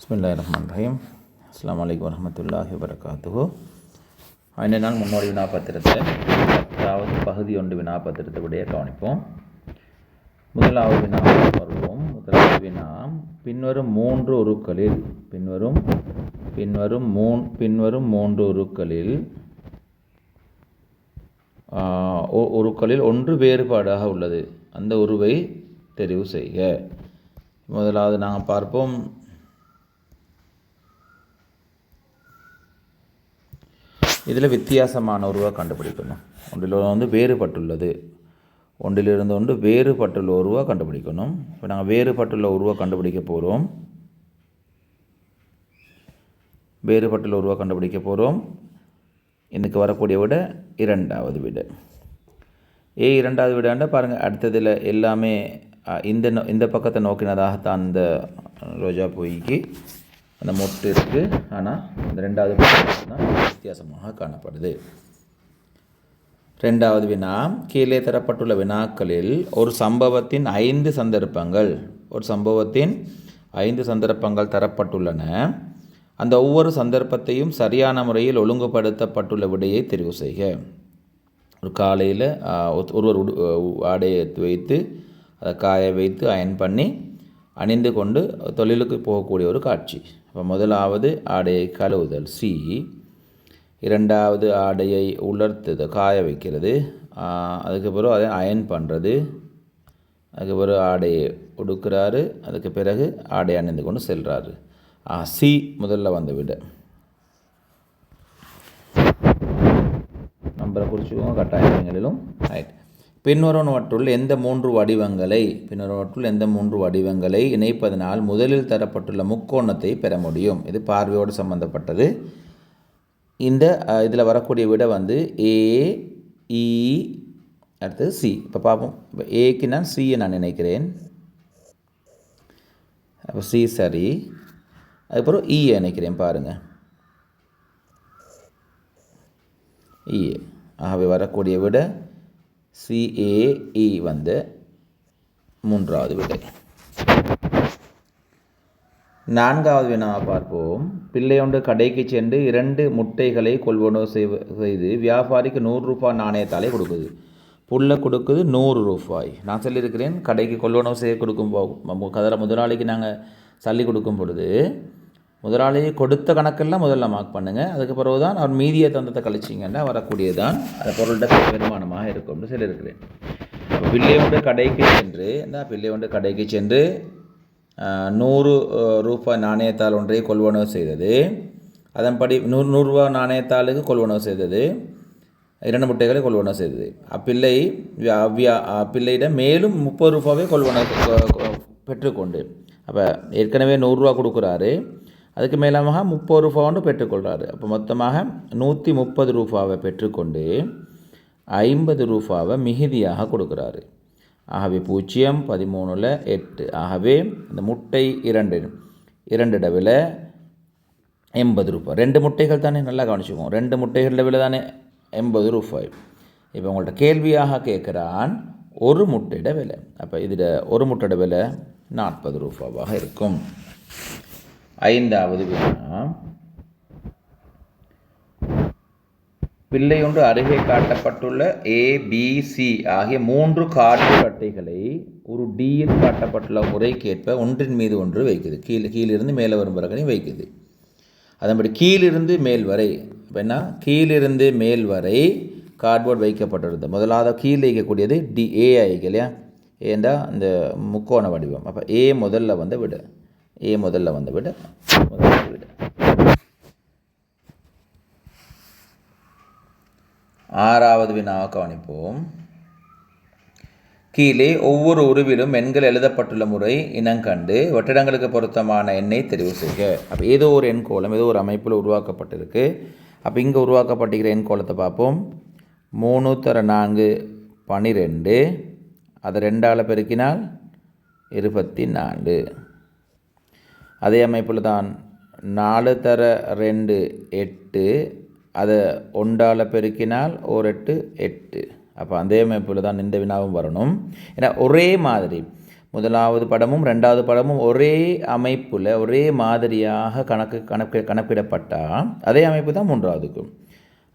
பிஸ்மில்லாஹிர்ரஹ்மானிர்ரஹீம். அஸ்ஸலாமு அலைக்கும் வரஹ்மத்துல்லாஹி வபரகாத்துஹு. இந்த நாள் முன்னோடி வினாப்பத்திரத்தில் 10வது பகுதி 1 வினாப்பத்திரத்துடைய கவனிப்போம். முதலாவது வினா வருவோம். முதலாவது வினா, பின்வரும் மூன்று உருக்களில் உருக்களில் ஒன்று வேறுபாடாக உள்ளது. அந்த உருவை தெரிவு செய்க. முதலாவது நாங்கள் பார்ப்போம். இதில் வித்தியாசமான உருவை கண்டுபிடிக்கணும். ஒன்றில் வேறுபட்டுள்ளது, ஒன்றிலிருந்து ஒன்று வேறுபட்டுள்ள உருவை கண்டுபிடிக்கணும். இப்போ நாங்கள் வேறுபட்டுள்ள உருவை கண்டுபிடிக்க போகிறோம். இன்னைக்கு வரக்கூடிய விட இரண்டாவது விட. இரண்டாவது விடாண்டா பாருங்கள், அடுத்ததில் எல்லாமே இந்த பக்கத்தை நோக்கினதாகத்தான் இந்த ரோஜா பூய்க்கு அந்த மொட்டு இருக்குது. ஆனால் இந்த ரெண்டாவது பக்கம் தான் வித்தியாசமாக காணப்படுது. ரெண்டாவது வினா, கீழே தரப்பட்டுள்ள வினாக்களில் ஒரு சம்பவத்தின் 5 சந்தர்ப்பங்கள் தரப்பட்டுள்ளன. அந்த ஒவ்வொரு சந்தர்ப்பத்தையும் சரியான முறையில் ஒழுங்குபடுத்தப்பட்டுள்ள விடையை தெரிவு செய்க. ஒரு காலையில் ஒருவர் ஆடையை வைத்து அதை காய வைத்து அயன் பண்ணி அணிந்து கொண்டு தொழிலுக்கு போகக்கூடிய ஒரு காட்சி. இப்போ முதலாவது ஆடையை கழுவுதல் சி, இரண்டாவது ஆடையை உலர்த்துது காய வைக்கிறது, அதுக்கு பிறகு அதை அயன் பண்ணுறது, அதுக்கு பிறகு ஆடையை உடுக்கிறாரு, அதுக்கு பிறகு ஆடையை அணிந்து கொண்டு செல்கிறாரு. சி முதல்ல வந்து விட. நம்பரை குறிச்சுக்கோங்க கட்டாயங்களிலும். ரைட். பின்வருவனவற்றுள் எந்த மூன்று வடிவங்களை இணைப்பதனால் முதலில் தரப்பட்டுள்ள முக்கோணத்தை பெற முடியும்? இது பார்வையோடு சம்பந்தப்பட்டது. இந்த இதில் வரக்கூடிய விட ஏ, இ, அடுத்தது சி. இப்போ பார்ப்போம். இப்போ ஏக்கு நான் சியை நான் நினைக்கிறேன். அப்போ சி சரி. அதுக்கப்புறம் இயை நினைக்கிறேன். பாருங்கள், இஏ. ஆகவே வரக்கூடிய விட CAE மூன்றாவது விடை. நான்காவது வினாவை பார்ப்போம். பிள்ளையொன்று கடைக்கு சென்று 2 முட்டைகளை கொள்வனவு செய்து வியாபாரிக்கு 100 ரூபாய் நாணயத்தாலே கொடுக்குது. புல்ல கொடுக்குது 100 ரூபாய். நான் சொல்லியிருக்கிறேன், கடைக்கு கொள்வனவு செய்ய கொடுக்கும் முதலாளிக்கு நாங்கள் சல்லி கொடுக்கும் பொழுது முதலாளி கொடுத்த கணக்கெல்லாம் முதல்ல மார்க் பண்ணுங்கள். அதுக்கு பிறகு தான் அவர் மீதியை தந்தத்தை கழிச்சிங்கன்னா வரக்கூடியதான் அந்த பொருள்கிட்ட வருமானமாக இருக்கும்னு சொல்லியிருக்கிறேன். இப்போ பிள்ளையொன்று கடைக்கு சென்று 100 ரூபாய் நாணயத்தால் ஒன்றை கொள்வனவு செய்தது. அதன்படி 100 ரூபாய் நாணயத்தாளுக்கு கொள்வனவு செய்தது, 2 முட்டைகளை கொள்வனவு செய்தது. பிள்ளையிடம் மேலும் 30 ரூபாவை கொள்வனவு பெற்றுக்கொண்டு, அப்போ ஏற்கனவே 100 ரூபா கொடுக்குறாரு, அதுக்கு மேலமாக 30 ரூபாய் பெற்றுக்கொள்கிறாரு. அப்போ மொத்தமாக 130 ரூபாவை பெற்றுக்கொண்டு 50 ரூபாவை மிகுதியாக கொடுக்குறாரு. ஆகவே 0, 13ல் 8. ஆகவே இந்த முட்டை 2 விலை 80 ரூபாய். 2 முட்டைகள் தானே, நல்லா கவனிச்சுக்கோங்க. 2 முட்டைகளோட விலை தானே 80 ரூபாய். இப்போ உங்கள்கிட்ட கேள்வியாக கேட்குறான் ஒரு முட்டையோட விலை. அப்போ இதில் ஒரு முட்டையோட விலை 40 ரூபாவாக இருக்கும். ஐந்தாவது வினா, பிள்ளையொன்று அருகே காட்டப்பட்டுள்ள ABC ஆகிய 3 கார்ட்போர்ட் அட்டைகளை ஒரு டியில் காட்டப்பட்டுள்ள முறைக்கேற்ப ஒன்றின் மீது ஒன்று வைக்குது. கீழிருந்து மேலே வரும் பிறகு வைக்குது. அதன்படி கீழிருந்து மேல் வரை, இப்போ என்ன, கீழிருந்து மேல் வரை கார்ட்போர்ட் வைக்கப்பட்டுள்ளது. முதலாவது கீழே வைக்கக்கூடியது ஏ ஆகிக்க இல்லையா, ஏண்டா அந்த முக்கோண வடிவம். அப்போ ஏ முதல்ல விட. ஆறாவது வினாவை கவனிப்போம். கீழே ஒவ்வொரு உருவிலும் எண்கள் எழுதப்பட்டுள்ள முறை இனங்கண்டு வெற்றிடங்களுக்கு பொருத்தமான எண்ணை தெரிவு செய்க. அப்போ ஏதோ ஒரு எண்கோளம் ஏதோ ஒரு அமைப்பில் உருவாக்கப்பட்டிருக்கு. அப்போ இங்கே உருவாக்கப்பட்டிருக்கிற எண்கோளத்தை பார்ப்போம். 3 × 4 12, அதை 2ஆல் பெருக்கினால் 24. அதே அமைப்பில் தான் 4 × 2 8, அதை 1ஆல் பெருக்கினால் 1 8 8. அப்போ அதே அமைப்பில் தான் இந்த வினாவும் வரணும். ஏன்னா ஒரே மாதிரி முதலாவது படமும் ரெண்டாவது படமும் ஒரே அமைப்பில் ஒரே மாதிரியாக கணக்கிடப்பட்டால் அதே அமைப்பு தான் மூன்றாவதுக்கும்.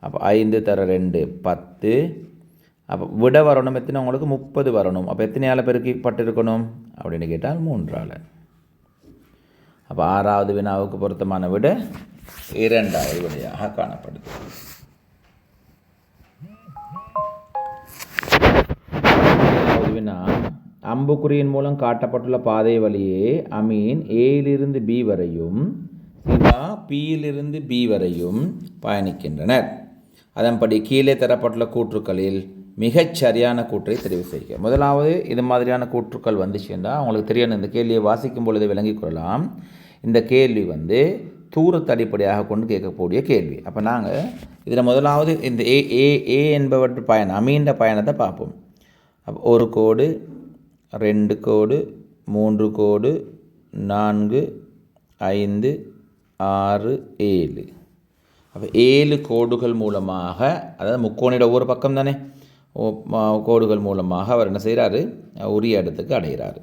அப்போ 5 தர 2 10. அப்போ விட வரணும் எத்தனை உங்களுக்கு 30 வரணும். அப்போ எத்தனையால் பெருக்கப்பட்டிருக்கணும் அப்படின்னு கேட்டால் 3ஆல். அப்போ 6வது வினாவுக்கு பொருத்தமான விட 2வது விடையாக காணப்படுது. வினா அம்புக்குறியின் மூலம் காட்டப்பட்டுள்ள பாதை வழியே அமீன் ஏயிலிருந்து பி வரையும் சிவா பியிலிருந்து பி வரையும் பயணிக்கின்றனர். அதன்படி கீழே தரப்பட்டுள்ள கூற்றுக்களில் மிகச் சரியான கூற்றை தெரிவு செய்க. முதலாவது இது மாதிரியான கூற்றுக்கள் வந்துச்சுன்னா அவங்களுக்கு தெரியணும். இந்த கேள்வியை வாசிக்கும் பொழுது விளங்கிக் கொள்ளலாம். இந்த கேள்வி தூரத்தை அடிப்படையாக கொண்டு கேட்கக்கூடிய கேள்வி. அப்போ நாங்கள் இதில் முதலாவது இந்த ஏ என்பவற்று பயணம் அமீண்ட பயணத்தை பார்ப்போம். அப்போ 1 கோடு 2 கோடு 3 கோடு 4 5 6 7. அப்போ 7 கோடுகள் மூலமாக, அதாவது முக்கோணிட ஒவ்வொரு பக்கம் தானே, கோடுகள் மூலமாக அவர் என்ன செய்கிறாரு, உரிய இடத்துக்கு அடைகிறார்.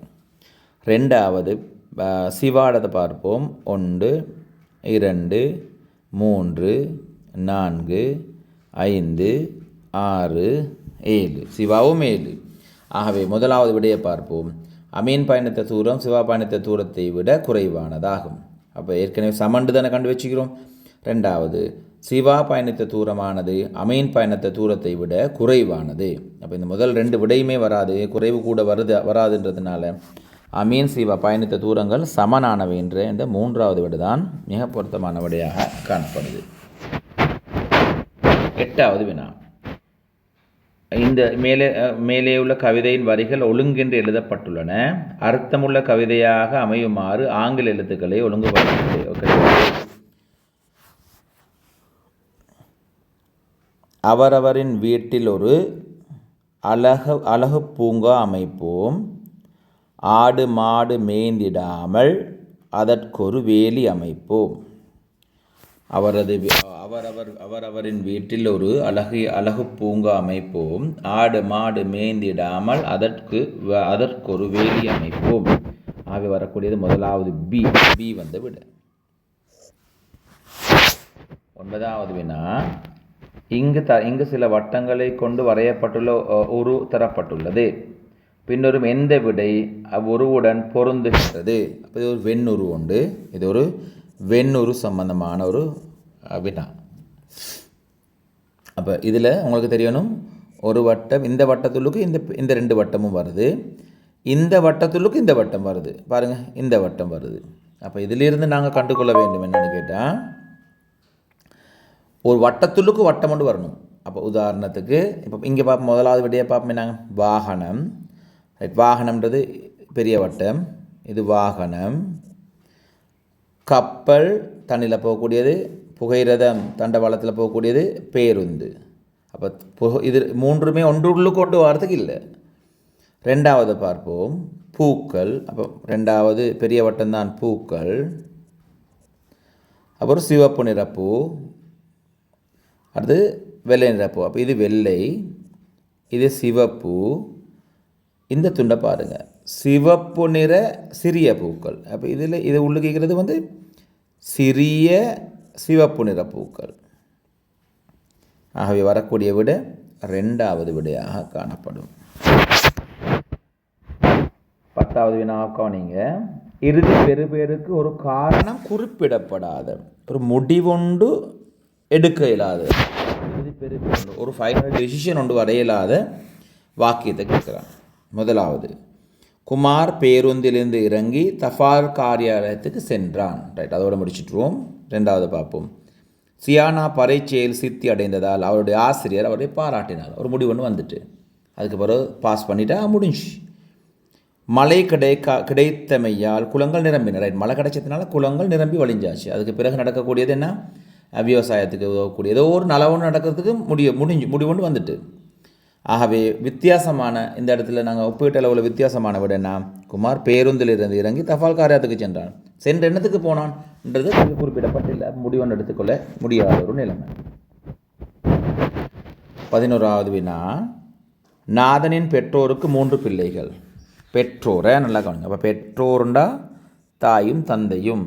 ரெண்டாவது சிவாடத்தை பார்ப்போம். 1 2 3 4 5 6 7. சிவாவும் 7. ஆகவே முதலாவது விடையை பார்ப்போம். அமீன் பயணித்த தூரம் சிவா பயணித்த தூரத்தை விட குறைவானதாகும். அப்போ ஏற்கனவே சமண்டு தானே கண்டு வச்சுக்கிறோம். ரெண்டாவது சிவா பயணித்த தூரமானது அமீன் பயணித்த தூரத்தை விட குறைவானது. அப்போ இந்த முதல் 2 விடையுமே வராது, குறைவு கூட வராதுன்றதுனால அமீன் சிவா பயணித்த தூரங்கள் சமனானவை என்ற இந்த 3வது விடை தான் மிக பொருத்தமான விடையாக காணப்படுது. 8வது வினா. இந்த மேலே உள்ள கவிதையின் வரிகள் ஒழுங்கென்று எழுதப்பட்டுள்ளன. அர்த்தமுள்ள கவிதையாக அமையுமாறு ஆங்கில எழுத்துக்களை ஒழுங்குபடுத்த. அவரவரின் வீட்டில் ஒரு அழகு பூங்கா அமைப்போம். ஆடு மாடு மேய்ந்திடாமல் அதற்கொரு வேலி அமைப்போம். அவரவரின் வீட்டில் ஒரு அழகு பூங்கா அமைப்போம். ஆடு மாடு மேய்ந்திடாமல் அதற்கொரு வேலி அமைப்போம். ஆகவே வரக்கூடியது முதலாவது பி வந்து விட. 9வது வினா. இங்கு சில வட்டங்களை கொண்டு வரையப்பட்டுள்ள ஒரு தரப்பட்டுள்ளது. பின்னரும் எந்த விடை அவ்வுருவுடன் பொருந்துகின்றது. அப்போ இது ஒரு வெண்ணுரு உண்டு. இது ஒரு வெண்ணுரு சம்பந்தமான ஒரு வினா. அப்போ இதில் உங்களுக்கு தெரியணும், ஒரு வட்டம் இந்த வட்டத்துள்ளுக்கு இந்த 2 வட்டமும் வருது, இந்த வட்டத்துள்ளுக்கு இந்த வட்டம் வருது. பாருங்கள், இந்த வட்டம் வருது. அப்போ இதிலிருந்து நாங்கள் கண்டுகொள்ள வேண்டும் என்னென்னு கேட்டால், ஒரு வட்டத்துள்ளுக்கு வட்டம் கொண்டு வரணும். அப்போ உதாரணத்துக்கு இப்போ இங்கே பார்ப்போம், முதலாவது விடையை பார்ப்போம். நாங்கள் வாகனம், ரைட், வாகனம்ன்றது பெரிய வட்டம், இது வாகனம். கப்பல் தண்ணியில் போகக்கூடியது, புகையிரதம் தண்டவாளத்தில் போகக்கூடியது பேருந்து. அப்போ இது 3மே ஒன்றுள்ளுக்கு கொண்டு வரதுக்கு இல்லை. ரெண்டாவது பார்ப்போம், பூக்கள். அப்போ ரெண்டாவது பெரிய வட்டம்தான் பூக்கள். அப்புறம் சிவப்பு நிறப்பூ, அடுத்து வெள்ளை நிறப்பூ. அப்போ இது வெள்ளை, இது சிவப்பு. இந்த துண்டை பாருங்கள், சிவப்பு நிற சிறிய பூக்கள். அப்போ இது உள்ளுக்கிறது சிறிய சிவப்பு நிற பூக்கள். ஆகவே வரக்கூடிய விட 2வது விடையாக காணப்படும். 10வது வினாவை கவனிங்க. இறுதி பெறுபேருக்கு ஒரு காரணம் குறிப்பிடப்படாத, ஒரு முடிவொன்று எடுக்க இயலாத, இறுதி பெறுபேர் ஒரு ஃபைனல் டெசிஷன் ஒன்று வரையில்லாத வாக்கியத்தை கேட்குறான். முதலாவது, குமார் பேருந்திலிருந்து இறங்கி தபால் காரியாலயத்துக்கு சென்றான். ரைட், அதோடு முடிச்சுட்டுருவோம். 2வது பார்ப்போம். சியானா பரீட்சையில் சித்தி அடைந்ததால் அவருடைய ஆசிரியர் அவரை பாராட்டினார். ஒரு முடிவு ஒன்று வந்துட்டு அதுக்கு பிறகு பாஸ் பண்ணிட்டா முடிஞ்சு. மழை கிடைத்தமையால் குளங்கள் நிரம்பின. ரைட், மழை கிடைச்சதுனால குளங்கள் நிரம்பி வழிஞ்சாச்சு. அதுக்கு பிறகு நடக்கக்கூடியது என்ன, விவசாயத்துக்கு உதவக்கூடிய ஏதோ ஒரு நலவொன்று நடக்கிறதுக்கு முடிவு ஒன்று வந்துட்டு. ஆகவே வித்தியாசமான இந்த இடத்துல நாங்கள் ஒப்பீட்டளவில் வித்தியாசமான விட என்ன, குமார் பேருந்திலிருந்து இறங்கி தபால் காரியத்துக்கு சென்றான். சென்ற எண்ணத்துக்கு போனான்ன்றது குறிப்பிடப்பட்டில்லை. முடிவொன்று எடுத்துக்கொள்ள முடியாத ஒரு நிலைமை. 11வது வினா. நாதனின் பெற்றோருக்கு 3 பிள்ளைகள். பெற்றோரை நல்லா கவனிங்க. அப்போ பெற்றோருண்டா தாயும் தந்தையும்.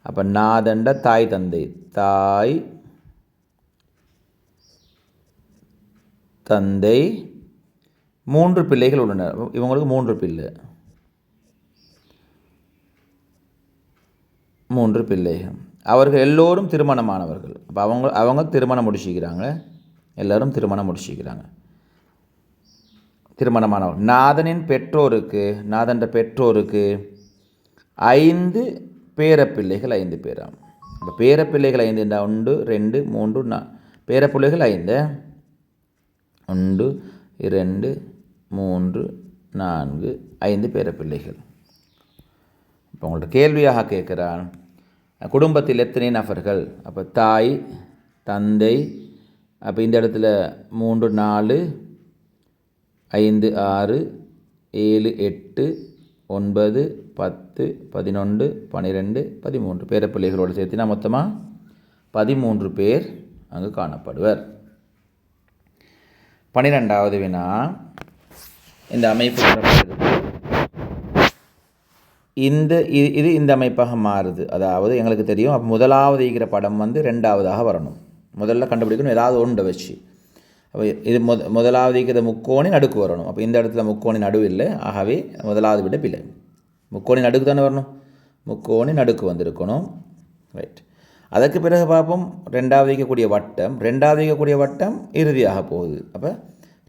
அப்போ நாதண்ட தாய் தந்தை, தாய் தந்தை, 3 பிள்ளைகள் உள்ளனர். இவங்களுக்கு 3 பிள்ளை, 3 பிள்ளைகள். அவர்கள் எல்லோரும் திருமணமானவர்கள். அப்போ அவங்க திருமணம் முடிச்சுக்கிறாங்க, எல்லோரும் திருமணம் முடிச்சுக்கிறாங்க, திருமணமானவர். நாதனின் பெற்றோருக்கு, நாதன்ற பெற்றோருக்கு 5 பேரப்பிள்ளைகள், 5 பேராம். இப்போ பேரப்பிள்ளைகள் 5 என்றால் 1 2 3 பேரப்பிள்ளைகள் 5, 1 2 3 4 5 பேரப்பிள்ளைகள். இப்போ உங்கள்கிட்ட கேள்வியாக கேட்குறான், குடும்பத்தில் எத்தனை நபர்கள்? அப்போ தாய் தந்தை, அப்போ இந்த இடத்துல 3 4 5 6 7 8 9 10 11 12 13 பேரப்பிள்ளைகளோடு சேர்த்தினா மொத்தமாக 13 பேர் அங்கு காணப்படுவர். 12வது வினா, இந்த அமைப்பு இந்த அமைப்பாக மாறுது. அதாவது எங்களுக்கு தெரியும், அப்போ முதலாவது இருக்கிற படம் வந்து 2வதாக வரணும். முதல்ல கண்டுபிடிக்கணும் ஏதாவது ஒன்றை வச்சு. அப்போ இது முதலாவது இருக்கிற முக்கோணி நடுக்கு வரணும். அப்போ இந்த இடத்துல முக்கோணி நடுவு இல்லை, ஆகவே முதலாவது விட பிள்ளை. முக்கோணி நடுக்கு தானே வரணும், முக்கோணி நடுக்கு வந்திருக்கணும். ரைட். அதற்கு பிறகு பார்ப்போம், 2வது வைக்கக்கூடிய வட்டம், 2வது வைக்கக்கூடிய வட்டம் இறுதியாக போகுது. அப்போ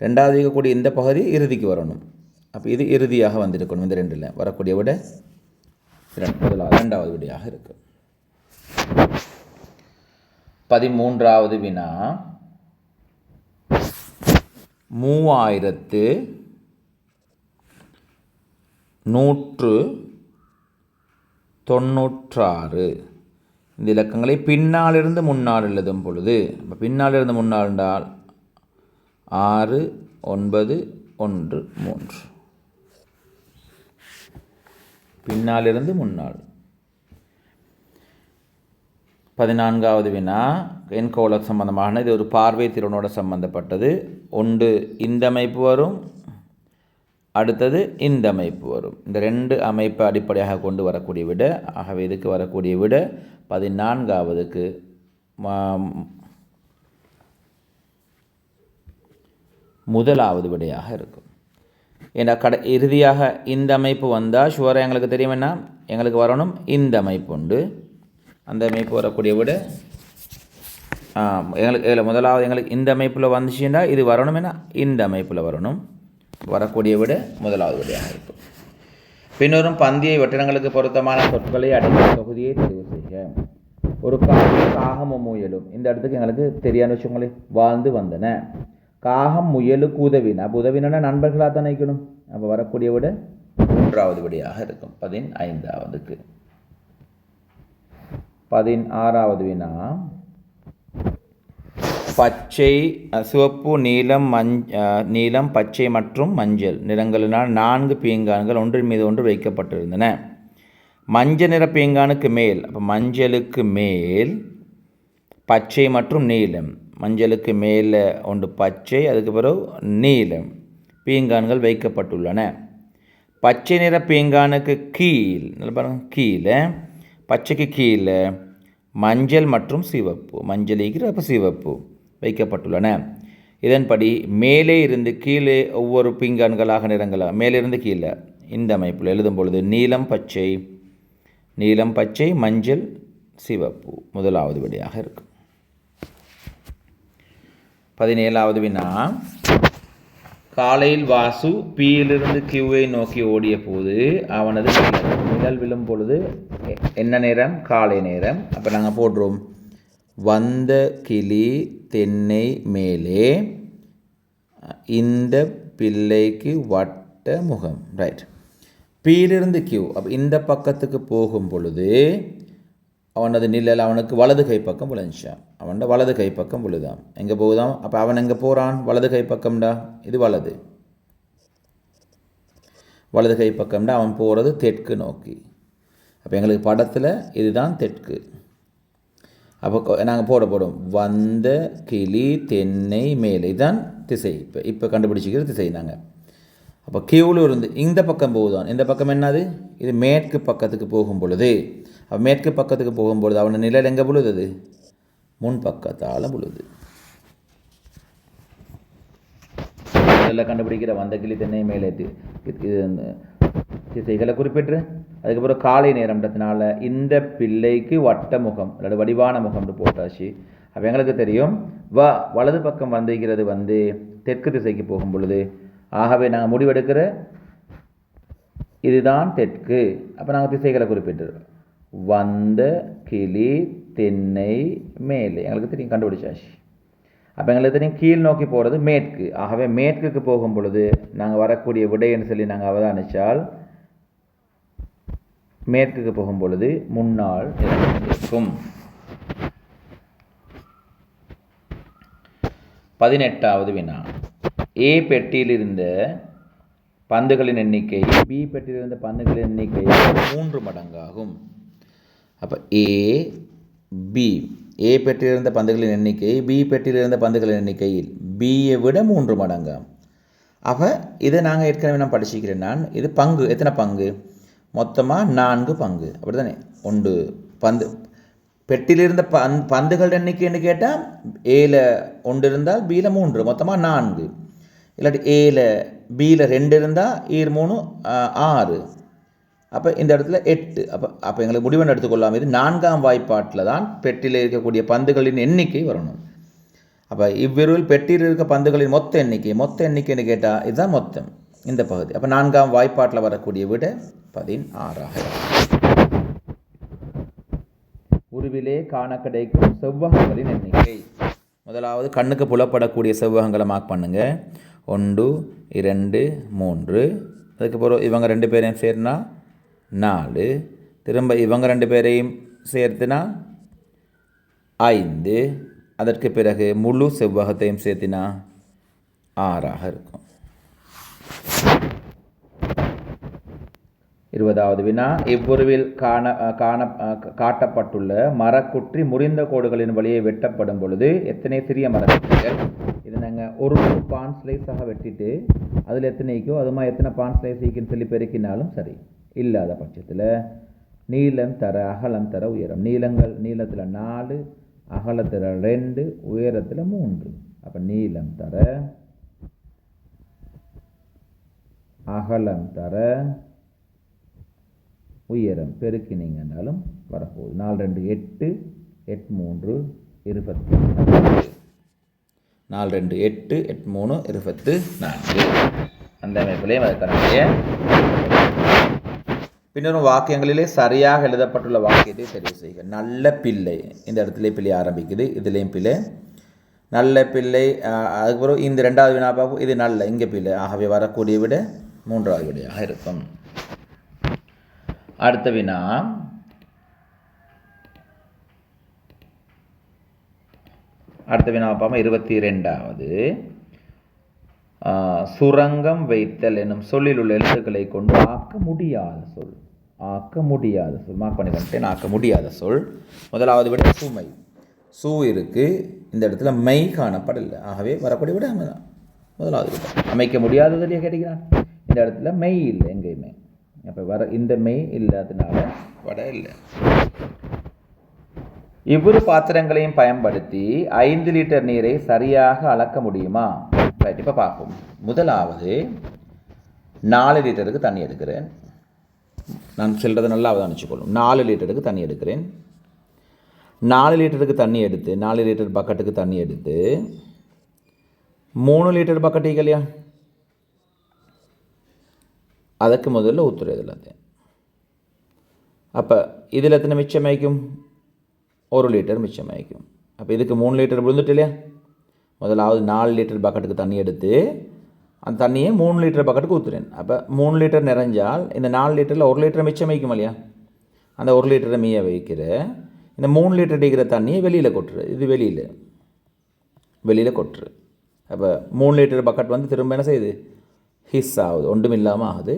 2வது வைக்கக்கூடிய இந்த பகுதி இறுதிக்கு வரணும். அப்போ இது இறுதியாக வந்திருக்கணும். இந்த 2ல் வரக்கூடிய விட 2வது விடையாக இருக்கு. 13வது வினா, 3196 இந்த இலக்கங்களை பின்னாலிருந்து முன்னால் எழுதும் பொழுது, பின்னாலிருந்து முன்னால் என்றால் 6 9 1 3, பின்னாலிருந்து முன்னால். 14வது வினா என்கோலக் சம்பந்தமான, இது ஒரு பார்வை திறனோட சம்பந்தப்பட்டது. ஒன்று இந்த அமைப்பு வரும், அடுத்தது இந்த அமைப்பு வரும். இந்த 2 அமைப்பை அடிப்படையாக கொண்டு வரக்கூடிய விட, ஆகவே இதுக்கு வரக்கூடிய விட 14வதுக்கு முதலாவது விடையாக இருக்கும். ஏன்னா இறுதியாக இந்த அமைப்பு வந்தால் ஷுவராக எங்களுக்கு தெரியும் என்ன, எங்களுக்கு வரணும் இந்த அமைப்பு உண்டு. அந்த அமைப்பு வரக்கூடிய விட எங்களுக்கு இதில் முதலாவது எங்களுக்கு இந்த அமைப்பில் வந்துச்சுன்னா இது வரணும், என்ன இந்த அமைப்பில் வரணும். வரக்கூடிய விட முதலாவது விடையாக இருக்கும். பின்னரும் பந்தியை வெற்றிடங்களுக்கு பொருத்தமான சொற்களை அடங்கிய தொகுதியை தெரிவு செய்க. ஒரு காகமும் முயலும், இந்த இடத்துக்கு எங்களுக்கு தெரியாத விஷயங்களை வாழ்ந்து வந்தன. காகம் முயலுக்கு உதவினா, அப்போ உதவினா நண்பர்களாக தான் நினைக்கணும். அப்போ வரக்கூடிய விட 3வது விடையாக இருக்கும். 15வதுக்கு. 16வது வினா, பச்சை சிவப்பு நீலம் பச்சை மற்றும் மஞ்சள் நிறங்களினால் 4 பீங்கான்கள் ஒன்றின் மீது ஒன்று வைக்கப்பட்டிருந்தன. மஞ்சள் நிற பீங்கானுக்கு மேல், அப்போ மஞ்சளுக்கு மேல் பச்சை மற்றும் நீலம், மஞ்சளுக்கு மேலே ஒன்று பச்சை, அதுக்கு பிறகு நீலம் பீங்கான்கள் வைக்கப்பட்டுள்ளன. பச்சை நிற பீங்கானுக்கு கீழ், நல்லா பாருங்க, கீழே பச்சைக்கு கீழே மஞ்சள் மற்றும் சிவப்பு, மஞ்சள் அப்போ சிவப்பு வைக்கப்பட்டுள்ளன. இதன்படி மேலே இருந்து கீழே ஒவ்வொரு பீங்கான்களாக நிறங்களாக மேலிருந்து கீழே இந்த அமைப்பில் எழுதும் பொழுது நீலம் பச்சை மஞ்சள் சிவப்பு முதலாவது விடையாக இருக்கும். 17வது வினா, காலையில் வாசு பியிலிருந்து கியூவை நோக்கி ஓடிய போது அவனது நிழல் விழும் பொழுது என்ன நேரம்? காலை நேரம். அப்போ நாங்கள் போடுறோம், வந்த கிளி தென்னை மேலே இந்த பிள்ளைக்கு வட்ட முகம். ரைட். பியிலிருந்து கியூ, அப்போ இந்த பக்கத்துக்கு போகும் பொழுது அவனது நிழல் அவனுக்கு வலது கை பக்கம் விளைஞ்சான். அவனோட வலது கை பக்கம் விழுதான். எங்கே போகுதான்? அப்போ அவன் எங்கே போகிறான்? வலது கை பக்கம்டா, இது வலது கை பக்கம்டா, அவன் போகிறது தெற்கு நோக்கி. அப்போ எங்களுக்கு படத்தில் இதுதான் தெற்கு. அப்போ நாங்கள் போடுறோம், வந்த கிளி தென்னை மேலே, இதுதான் திசை. இப்போ கண்டுபிடிச்சிக்கிற திசை நாங்கள். அப்போ கியூவில் இருந்து இந்த பக்கம் போகுதான். இந்த பக்கம் என்னது? இது மேற்கு பக்கத்துக்கு போகும் பொழுது, அப்போ மேற்கு பக்கத்துக்கு போகும்பொழுது அவனோட நிழல் எங்கே பொழுது? முன் பக்கத்தால் பொழுது. இதெல்லாம் கண்டுபிடிக்கிற வந்த கிளி தென்னை மேலேற்றி இது திசைகளை குறிப்பிட்டு அதுக்கப்புறம் காலை நேரம்ன்றதுனால இந்த பிள்ளைக்கு வட்ட முகம் அல்லது வடிவான முகம்னு போட்டாச்சு. அப்போ எங்களுக்கு தெரியும் வலது பக்கம் வந்திருக்கிறது தெற்கு திசைக்கு போகும் பொழுது. ஆகவே நாங்கள் முடிவெடுக்கிற இதுதான் தெற்கு. அப்போ நாங்கள் திசைகளை குறிப்பிட்டுருவோம். வந்த கிளி தென்னை மேலே எங்களுக்கு தெரியும், கண்டுபிடிச்சாச்சு. அப்போ எங்களுக்கு தெரியும் கீழ் நோக்கி போகிறது மேற்கு. ஆகவே மேற்குக்கு போகும் பொழுது நாங்கள் வரக்கூடிய விடைன்னு சொல்லி நாங்கள் அவதானித்தால் மேற்குக்கு போகும் பொழுது முன்னால் இருக்கும். 18வது வினா. ஏ பெட்டியில் இருந்த பந்துகளின் எண்ணிக்கை பி பெட்டியில் இருந்த பந்துகளின் எண்ணிக்கை 3 மடங்காகும். அப்போ ஏ பெட்டியில் இருந்த பந்துகளின் எண்ணிக்கை பி பெட்டியில் இருந்த பந்துகளின் எண்ணிக்கையில் பியை விட 3 மடங்காகும். அப்போ இதை நாங்கள் ஏற்கனவே நான் படிச்சுக்கிறேன். நான் இது பங்கு எத்தனை பங்கு? மொத்தமாக 4 பங்கு. அப்படி தானே? 1 பந்து பெட்டியில் இருந்த பந்துகள் எண்ணிக்கைன்னு கேட்டால் ஏல 1 இருந்தால் பியில் 3, மொத்தமாக 4. இல்லாட்டி ஏல பியில் 2 இருந்தால் 3 6. அப்போ இந்த இடத்துல 8. அப்போ எங்களுக்கு முடிவுன்னு எடுத்துக்கொள்ளாமல் இது 4ஆம் வாய்ப்பாட்டில் தான் பெட்டியில் இருக்கக்கூடிய பந்துகளின் எண்ணிக்கை வரணும். அப்போ இவ்விருவில் பெட்டியில் இருக்க பந்துகளின் மொத்த எண்ணிக்கைன்னு கேட்டால் இதுதான் மொத்தம் இந்த பகுதி. அப்போ 4ஆம் வாய்ப்பாட்டில் வரக்கூடிய விட 16. உருவிலே காண கிடைக்கும் செவ்வகங்களின் எண்ணிக்கை. முதலாவது கண்ணுக்கு புலப்படக்கூடிய செவ்வகங்களை மார்க் பண்ணுங்க. 1 2 3. அதுக்கப்புறம் இவங்க 2 பேரையும் சேர்னா 4. திரும்ப இவங்க 2 பேரையும் சேர்த்துனா 5. அதற்கு பிறகு முழு செவ்வகத்தையும் சேர்த்தினா 6 இருக்கும். 20வது வினா. இவ்வுருவில் காட்டப்பட்டுள்ள மரக்குற்றி முறிந்த கோடுகளின் வழியே வெட்டப்படும் பொழுது எத்தனை சிறிய மரக்குற்றிகள்? இது நாங்கள் ஒரு பான் ஸ்லைஸாக வெட்டிட்டு அதில் எத்தனைக்கோ அதுமா எத்தனை பான் ஸ்லைஸுக்குன்னு சொல்லி பெருக்கினாலும் சரி. இல்லாத பட்சத்தில் நீளம் தர அகலம் தர உயரம். நீளத்தில் 4, அகலத்தில் 2, உயரத்தில் 3. அப்போ நீளம் தர அகலம் தர உயரம் பெருக்கினீங்கன்னாலும் வரப்போகுது. 4 2 8, 8 3 24. 4 2 8, 8 3 24. அந்த அமைப்பிலே அதற்கான பின்னரும் வாக்கியங்களிலே சரியாக எழுதப்பட்டுள்ள வாக்கியத்தை தெரிவு செய்க. நல்ல பிள்ளை, இந்த இடத்துல பிள்ளை ஆரம்பிக்குது, இதுலேயும் பிள்ளை. நல்ல பிள்ளை. அதுக்கப்புறம் இந்த 2வது வினா பார்ப்போம். இது நல்ல, இங்கே பிள்ளை. ஆகவே வரக்கூடிய விட 3வது விடையாக இருக்கும். அடுத்த வினா. பார்ப்போம். 22வது. சுரங்கம் வைத்தல் என்னும் சொல்லில் உள்ள எழுத்துக்களை கொண்டு ஆக்க முடியாத சொல். மார்க் பண்ணி வந்துட்டேன். ஆக்க முடியாத சொல். முதலாவது விட சுமை. சூ இருக்கு, இந்த இடத்துல மெய் காணப்படலை. ஆகவே வரக்கூடிய விட முதலாவது விட. அமைக்க முடியாததுலேயே கேட்டுக்கிறான். இந்த இடத்துல மெய் இல்லை எங்கேயுமே. அப்போ இந்த மெய் இல்லாததுனால வட இல்லை. இவ்விரு பாத்திரங்களையும் பயன்படுத்தி 5 லிட்டர் நீரை சரியாக அளக்க முடியுமா? ரைட், இப்போ பார்ப்போம். முதலாவது 4 லிட்டருக்கு தண்ணி எடுக்கிறேன். நான் சொல்கிறத நல்லா அவதானிச்சுக்கொள்ளும். 4 லிட்டருக்கு தண்ணி எடுக்கிறேன். 4 லிட்டருக்கு தண்ணி எடுத்து 4 லிட்டர் பக்கெட்டுக்கு தண்ணி எடுத்து 3 லிட்டர் பக்கெட்டு இல்லையா, அதுக்கு முதல்ல ஊற்றுறது எல்லாத்தையும். அப்போ இதில் எத்தனை மிச்சமாயிக்கும்? 1 லிட்டர் மிச்சமாயிக்கும். அப்போ இதுக்கு 3 லிட்டர் விழுந்துட்டு இல்லையா. முதலாவது 4 லிட்டர் பக்கெட்டுக்கு தண்ணி எடுத்து அந்த தண்ணியை 3 லிட்டர் பக்கெட்டுக்கு ஊற்றுறேன். அப்போ 3 லிட்டர் நிறைஞ்சால் இந்த 4 லிட்டரில் 1 லிட்டர் மிச்சம் வைக்கும் இல்லையா. அந்த 1 லிட்டரை மீய வைக்கிற இந்த 3 லிட்டர் அடிக்கிற தண்ணியை வெளியில் கொட்டுரு. இது வெளியில் கொட்டுரு. அப்போ 3 லிட்டர் பக்கெட் திரும்ப என்ன செய்யுது? ஹிஸ் ஆகுது, ஒன்றும் இல்லாமல் ஆகுது.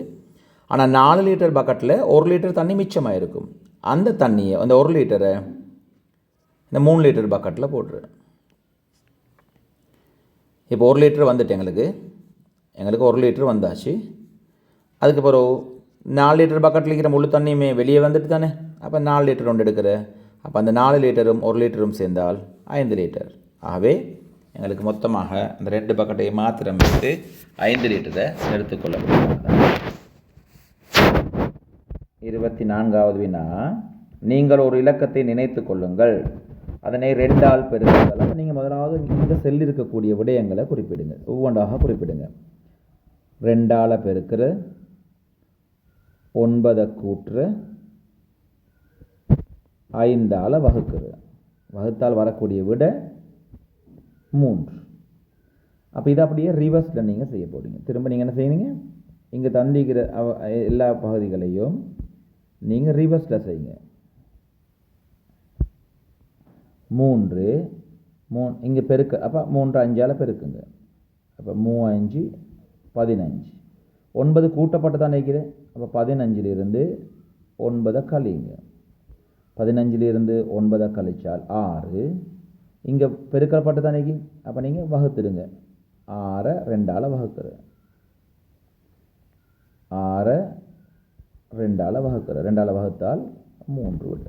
ஆனால் 4 லிட்டர் பக்கெட்டில் 1 லிட்டர் தண்ணி மிச்சமாக இருக்கும். அந்த தண்ணியை அந்த 1 லிட்டரை இந்த 3 லிட்டர் பக்கெட்டில் போட்டுரு. இப்போ 1 லிட்டர் வந்துட்டு எங்களுக்கு 1 லிட்டர் வந்தாச்சு. அதுக்கு பிறகு 4 லிட்டர் பக்கெட்டில் இருக்கிற முழு தண்ணியுமே வெளியே வந்துட்டு தானே. அப்போ 4 லிட்டர் ஒன்று எடுக்கிற. அப்போ அந்த 4 லிட்டரும் 1 லிட்டரும் சேர்ந்தால் 5 லிட்டர். ஆகவே எங்களுக்கு மொத்தமாக அந்த 2 பக்கெட்டை மாத்திரம் வைத்து 5 லிட்டரை எடுத்துக்கொள்ள முடியும். 24வது வினா, நீங்கள் ஒரு இலக்கத்தை நினைத்து கொள்ளுங்கள், அதனை 2ஆல் பெருக்குங்கள். அப்போ நீங்கள் முதலாவது இந்த செல் இருக்கக்கூடிய விடயங்களை குறிப்பிடுங்க, ஒவ்வொன்றாக குறிப்பிடுங்க. 2ஆல் பெருக்கிற, 9 கூட்டுற, 5ஆல் வகுக்கிற. வகுத்தால் வரக்கூடிய விட 3. அப்போ இதை அப்படியே ரிவர்ஸில் நீங்கள் செய்ய போகிறீங்க. திரும்ப நீங்கள் என்ன செய்யணுங்க, இங்கே தந்திக்கிற எல்லா பகுதிகளையும் நீங்கள் ரிவர்ஸில் செய்யுங்க. 3 இங்கே பெருக்க, அப்போ 3 5ஆல் பெருக்குங்க. அப்போ 3 5 15. 9 கூட்டப்பட்டு தான் நினைக்கிறேன். அப்போ 15லிருந்து 9 கழிங்க. 15லிருந்து 9 கழிச்சால் 6. இங்கே பெருக்கப்பட்டு தான் நினைக்கி. அப்போ நீங்கள் வகுத்துடுங்க. 6 2ஆல் வகுக்கிற, 6 2ஆல் வகுக்கிற. 2ஆல் வகுத்தால் 3 விட.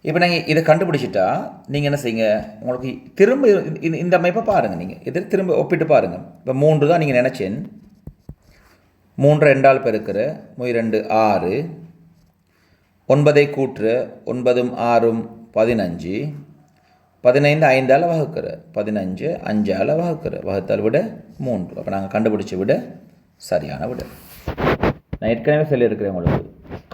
இப்போ நீங்கள் இதை கண்டுபிடிச்சிட்டா நீங்கள் என்ன செய்யுங்க, உங்களுக்கு திரும்ப இந்த அமைப்பை பாருங்கள். நீங்கள் இதை திரும்ப ஒப்பிட்டு பாருங்கள். இப்போ 3 தான் நீங்கள் நினச்சேன். 3 2ஆல் பெருக்கிற, 2 6, 9 கூட்டுற, 9 6 15, 15 5ஆல் வகுக்கிற, 15 5ஆல் வகுக்கிற. வகுத்தால் விட 3. அப்போ நாங்கள் கண்டுபிடிச்ச விட சரியான விட. நான் ஏற்கனவே சொல்லியிருக்கிறேன் உங்களுக்கு,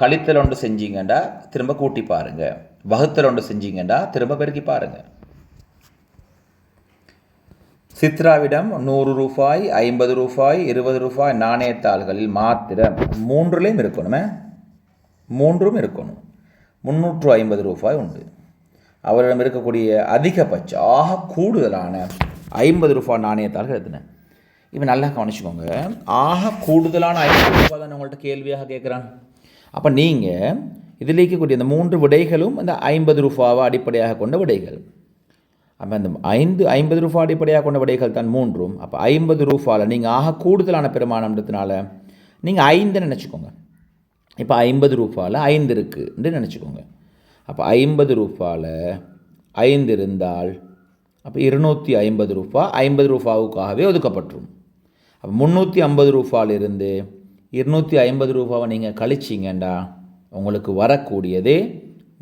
கழித்தல் ஒன்று செஞ்சீங்கண்டா திரும்ப கூட்டி பாருங்கள், வகுத்தல் ஒன்று செஞ்சீங்கண்டா திரும்ப பெருக்கி பாருங்கள். சித்ராவிடம் 100 ரூபாய், 50 ரூபாய், 20 ரூபாய் நாணயத்தாள்களில் மாத்திரம் 3லையும் இருக்கணுமே, 3ம் இருக்கணும். 350 ரூபாய் உண்டு. அவரிடம் இருக்கக்கூடிய அதிகபட்ச ஆக கூடுதலான 50 ரூபாய் நாணயத்தாள்கள் எத்தனை? இப்போ நல்லா கவனிச்சுக்கோங்க. ஆக கூடுதலான 50 ரூபாய் தான் உங்கள்கிட்ட கேள்வியாக கேட்குறான். அப்போ நீங்கள் இதில் இருக்கக்கூடிய இந்த 3 விடைகளும் அந்த 50 ரூபாவை அடிப்படையாக கொண்ட விடைகள். அப்போ அந்த 50 ரூபாய் அடிப்படையாக கொண்ட விடைகள் தான் 3ம். அப்போ 50 ரூபாயில் நீங்கள் ஆக கூடுதலான பெருமானம்ன்றதுனால நீங்கள் 5 நினச்சிக்கோங்க. இப்போ 50 ரூபாயில் 5 இருக்குன்னு நினச்சிக்கோங்க. அப்போ 50 ரூபாயில் 5 இருந்தால் அப்போ 250 ரூபாய் 50 ரூபாவுக்காகவே ஒதுக்கப்பட்டுரும். அப்போ 350 ரூபாயிலிருந்து 250 ரூபாவை நீங்கள் கழிச்சிங்கண்டா உங்களுக்கு வரக்கூடியதே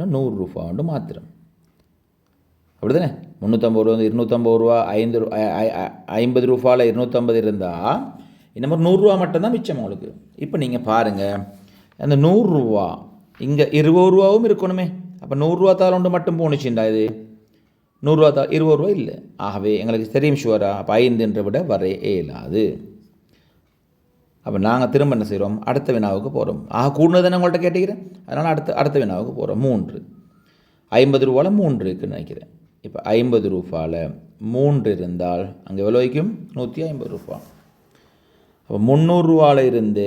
100 ரூபாய் மாத்திரம். அப்படி தானே? 350 ரூபா 250 ரூபா, 50 ரூபாயில் 250 இருந்தால் இந்த மாதிரி 100 ரூபா மட்டும்தான் மிச்சம் உங்களுக்கு. இப்போ நீங்கள் பாருங்கள், அந்த 100 ரூபா இங்கே 20 ரூபாவும் இருக்கணுமே. அப்போ 100 ரூபா தாள் ஒன்று மட்டும் போணுச்சுண்டா, இது 100 ரூபா தாள் 20 ரூபா இல்லை. ஆகவே எங்களுக்கு தெரியும் ஷுவரா. அப்போ 5 விட வர இயலாது. அப்போ நாங்கள் திரும்ப என்ன செய்கிறோம், அடுத்த வினாவுக்கு போகிறோம். கூடுனது நான் உங்கள்கிட்ட கேட்டுக்கிறேன், அதனால் அடுத்த வினாவுக்கு போகிறோம். 3 50 ரூபாயில் 3 இருக்குதுன்னு நினைக்கிறேன். இப்போ 50 ரூபாயில் 3 இருந்தால் அங்கே எவ்வளோ வைக்கும்? 150 ரூபா. அப்போ 300 ரூபாயில் இருந்து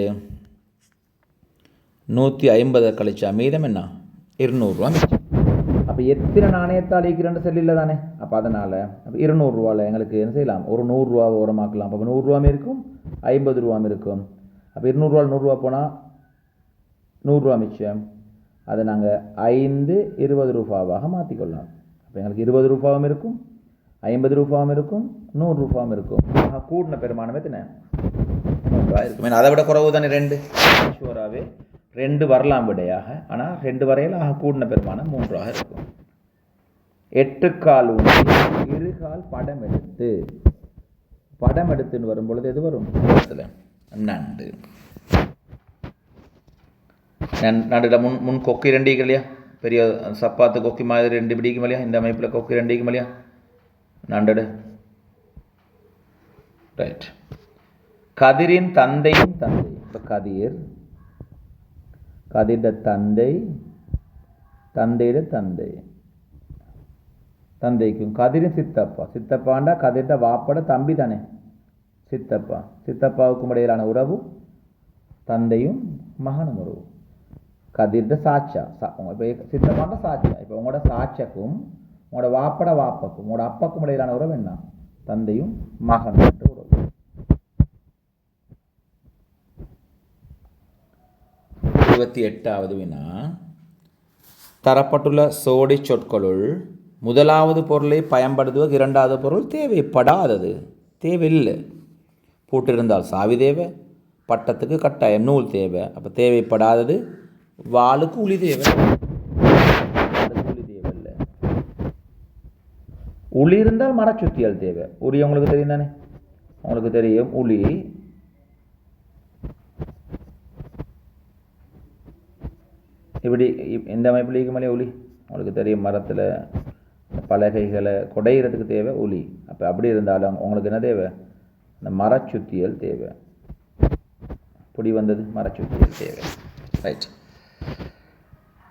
150 கழிச்சா மீதம் என்ன? 200 ரூபா மிச்சம். அப்போ எத்தனை நாணயத்தால் இருக்கிறேன்னு சொல்லில்ல தானே. அப்போ அதனால் அப்போ 200 ரூபாவில் எங்களுக்கு என்ன செய்யலாம், ஒரு 100 ரூபாவை ஓரமாக்கலாம். அப்போ 100 ரூபாயும் இருக்கும், 50 ரூபாயும் இருக்கும். அப்போ 200 ரூபாவில் 100 ரூபா போனால் 100 ரூபா மிச்சம். அதை நாங்கள் 5 20 ரூபாவாக மாற்றிக்கொள்ளலாம். அப்போ எங்களுக்கு 20 ரூபாவும் இருக்கும், 50 ரூபாவும் இருக்கும், 100 ரூபாவும் இருக்கும். கூடின பெருமானம் எத்தனை? 100 ரூபா இருக்கும். அதை விட குறவு தானே 2. ஷுவராகவே 2 வரலாம் விடையாக. ஆனால் 2 வரையில் கூடின பெருமானம் 3 ரூபாக இருக்கும். 8 கால் உண்டு, 2 கால் படம் எடுத்து. படம் எடுத்துன்னு வரும்பொழுது எது வரும்? இடத்துல நண்டு. நண்டில் முன் கொக்கி 2 இல்லையா, பெரிய சப்பாத்து கொக்கி மாதிரி 2 பிடிக்கும் இல்லையா, இந்த அமைப்பில் கொக்கி 2 இல்லையா, நண்டு. ரைட். கதிரின் தந்தையின் தந்தை. இப்போ கதிர தந்தை, தந்தையிட தந்தை, தந்தைக்கும் கதிரின் சித்தப்பாண்டா கதிர வாப்பட தம்பி தானே சித்தப்பா. சித்தப்பாவுக்கும் இடையிலான உறவு தந்தையும் மகனும் உறவு. கதிர சாட்சா, இப்போ சித்தப்பாண்ட சாட்சா. இப்போ உங்களோட சாட்சக்கும் உங்களோட வாப்பக்கும் உங்களோட அப்பாக்கும் இடையிலான உறவு என்ன? தந்தையும் மகனும் என்ற உறவு. 28வது வினா, தரப்பட்டுள்ள சோடி சொற்களுள் முதலாவது பொருளை பயன்படுத்துவதற்கு இரண்டாவது பொருள் தேவைப்படாதது. தேவையில்லை. பூட்டு இருந்தால் சாவி தேவை, பட்டத்துக்கு கட்டாயம் நூல் தேவை. அப்போ தேவைப்படாதது வாளுக்கு உளி தேவை. உளி தேவையில்லை. உளி இருந்தால் மரச்சுத்தியல் தேவை. உளி உங்களுக்கு தெரியும் தானே? உங்களுக்கு தெரியும் உளி. இப்படி இந்த அமைப்பில் இருக்குமலே உளி உங்களுக்கு தெரியும். மரத்தில் பலகைகளை குடையிறதுக்கு தேவை உளி. அப்போ அப்படி இருந்தாலும் உங்களுக்கு என்ன தேவை? இந்த மரச்சுத்தியல் தேவை. புடி வந்தது, மரச்சுத்தியல் தேவை. ரைட்.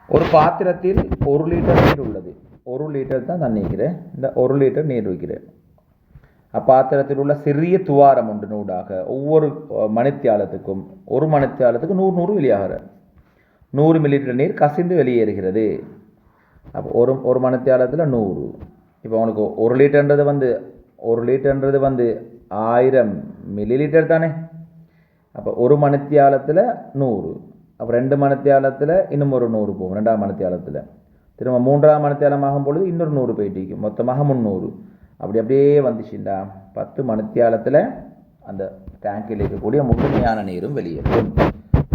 ஒரு பாத்திரத்தில் 1 லிட்டர் நீர் உள்ளது. 1 லிட்டர் தான் தண்ணி வைக்கிறேன். இந்த 1 லிட்டர் நீர் வைக்கிறேன். அப்பாத்திரத்தில் உள்ள சிறிய துவாரம் ஒன்று நூடாக ஒவ்வொரு மணித்தியாலத்துக்கும் 1 மணித்தியாலத்துக்கு 100 வெளியாகிற 100 மில்லிலிட்டர் நீர் கசிந்து வெளியேறுகிறது. அப்போ ஒரு மணித்தியாலத்தில் 100. இப்போ உங்களுக்கு 1 லிட்டர்ன்றது வந்து 1000 மில்லிலிட்டர் தானே. அப்போ 1 மணித்தியாலத்தில் 100. அப்போ 2 மணித்தியாலத்தில் இன்னும் ஒரு 100 போகும். 2ஆம் மணித்தியாலத்தில் திரும்ப 3ஆம் மணித்தியாலம் ஆகும் பொழுது இன்னொரு 100 போயிட்டு மொத்தமாக 300. அப்படியே வந்துச்சுண்டா 10 மணித்தியாலத்தில் அந்த டேங்கில் இருக்கக்கூடிய முழுமையான நீரும் வெளியேறும்.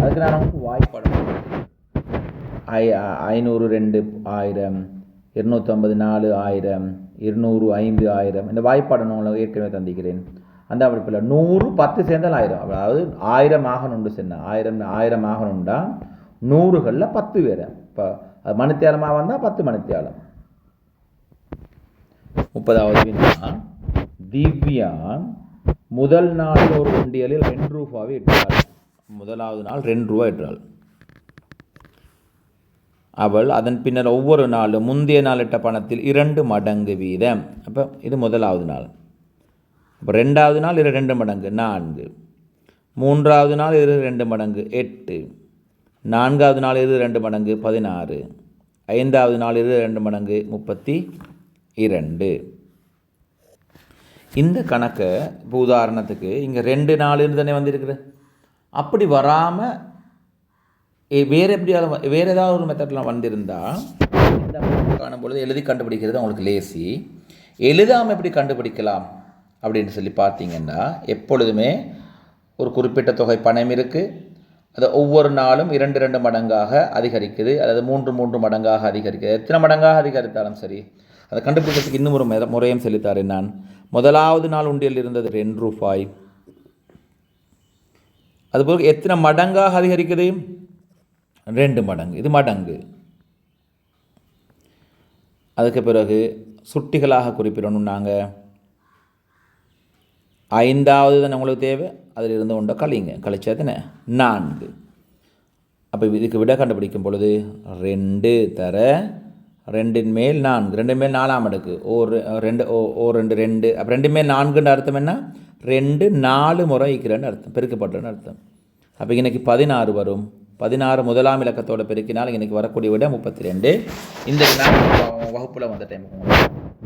அதுக்கு நான் நமக்கு வாய்ப்பாடு 500 2 1000, 250 4 1000, 200 5 1000 இந்த வாய்ப்பாடு நான் உங்களுக்கு ஏற்கனவே தந்திக்கிறேன். அந்த அமைப்பில் 100 10 சேர்ந்தால் 1000. அதாவது 1000 ஆகணுண்டு சொன்னால் 1000 ஆகணுண்டா 100களில் 10 வேறு. இப்போ அது மணித்தியாலமாக வந்தால் 10 மணித்தியாலம். 30வது வினா, திவ்யா முதல் நாள் ஒரு உண்டியலில் 2 ரூபாவை இட்டாள். முதலாவது நாள் 2 ரூபா இட்டாள். அவள் அதன் பின்னர் ஒவ்வொரு நாளும் முந்தைய நாள் இட்ட பணத்தில் 2 மடங்கு வீதம். அப்போ இது முதலாவது நாள். அப்போ 2வது நாள் 2 மடங்கு 4, 3வது நாள் 2 மடங்கு 8, 4வது நாள் 2 மடங்கு 16, 5வது நாள் 2 மடங்கு 32. இந்த கணக்கை இப்போ உதாரணத்துக்கு இங்கே 2 4 தானே வந்திருக்குது. அப்படி வராமல் வேறு ஏதாவது ஒரு மெத்தட்லாம் வந்திருந்தால் இந்த காணும் பொழுது எழுதி கண்டுபிடிக்கிறது உங்களுக்கு லேசி. எழுதாமல் எப்படி கண்டுபிடிக்கலாம் அப்படின்னு சொல்லி பார்த்தீங்கன்னா, எப்பொழுதுமே ஒரு குறிப்பிட்ட தொகை பணம் இருக்குது. அதை ஒவ்வொரு நாளும் 2 மடங்காக அதிகரிக்குது, அல்லது 3 மடங்காக அதிகரிக்குது. எத்தனை மடங்காக அதிகரித்தாலும் சரி, அதை கண்டுபிடிக்கிறதுக்கு இன்னும் ஒரு முறையும் சொல்லித்தாரேன் நான். முதலாவது நாள் உண்டியல் இருந்தது 2 ரூபாய். அதுபோல் எத்தனை மடங்காக அதிகரிக்குது? 2 மடங்கு. இது மடங்கு. அதுக்கு பிறகு சுட்டிகளாக குறிப்பிடணும். நாங்கள் 5வது தானே உங்களுக்கு தேவை, அதில் இருந்து கொண்ட கழிங்க. கழிச்சதுன்னு 4. அப்போ இதுக்கு விட கண்டுபிடிக்கும் பொழுது 2 தர 2 மேல் 4, 2 மேல் 4ஆம் அடுக்கு, 2 2. அப்போ 2 மேல் 4ன்னு அர்த்தம் என்ன? 2 4 முறை இருக்கிறன்னு அர்த்தம், பெருக்கப்பட்டன்னு அர்த்தம். அப்போ இன்றைக்கி 16 வரும். 16 முதலாம் இலக்கத்தோடு பெருக்கினால் இன்றைக்கி வரக்கூடிய விட 32. இந்த வகுப்பில் வந்த டைம்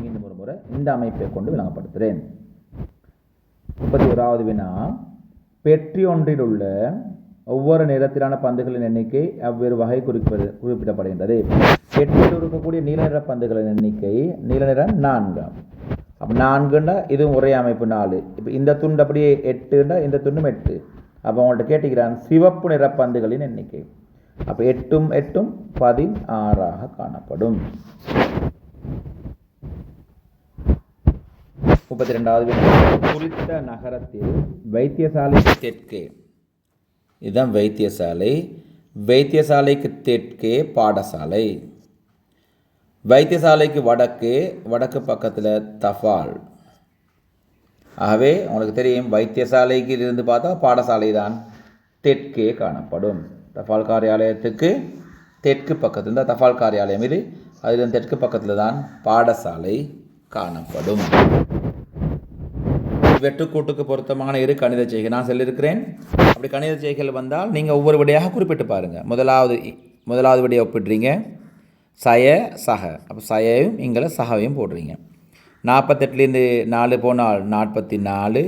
மீண்டும் ஒரு முறை இந்த அமைப்பை கொண்டு விளங்கப்படுத்துகிறேன். 31வது வினா, பெட்டி ஒன்றில் உள்ள ஒவ்வொரு நிறத்திலான பந்துகளின் எண்ணிக்கை அவ்வேறு வகை குறிப்பிடப்படுகின்றது. பெட்டியில் இருக்கக்கூடிய நீல நிற பந்துகளின் எண்ணிக்கை நீல நிறம் 4. அப்போ 4ண்டா இதுவும் ஒரே அமைப்பு 4. இப்போ இந்த துண்டு அப்படியே 8ண்டா இந்த துண்டும் 8. அப்போ அவங்கள்ட்ட கேட்டுக்கிறான் சிவப்பு நிற பந்துகளின் எண்ணிக்கை. அப்போ 8 8 16 காணப்படும். 32வது குறித்த நகரத்தில் வைத்தியசாலைக்கு தெற்கே, இதுதான் வைத்தியசாலை, வைத்தியசாலைக்கு தெற்கே பாடசாலை, வைத்தியசாலைக்கு வடக்கு பக்கத்தில் தபால். ஆகவே உங்களுக்கு தெரியும், வைத்தியசாலைக்கு இருந்து பார்த்தா பாடசாலை தான் தெற்கே காணப்படும். தபால் காரியாலயத்துக்கு தெற்கு பக்கத்தில் தான் தபால் காரியாலயம் இது, அதில் தெற்கு பக்கத்தில் தான் பாடசாலை காணப்படும். வெட்டுக்கூட்டுக்கு பொருத்தமான இரு கணித செய்கை நான் சொல்லியிருக்கிறேன். அப்படி கணித செய்கைகள் வந்தால் நீங்கள் ஒவ்வொரு விடையாக குறிப்பிட்டு பாருங்கள். முதலாவது விடையை ஒப்பிடுறீங்க, சய சக. அப்போ சயையும் இங்கே சகவையும் போடுறீங்க. 48லேருந்து 4 போனால் 44,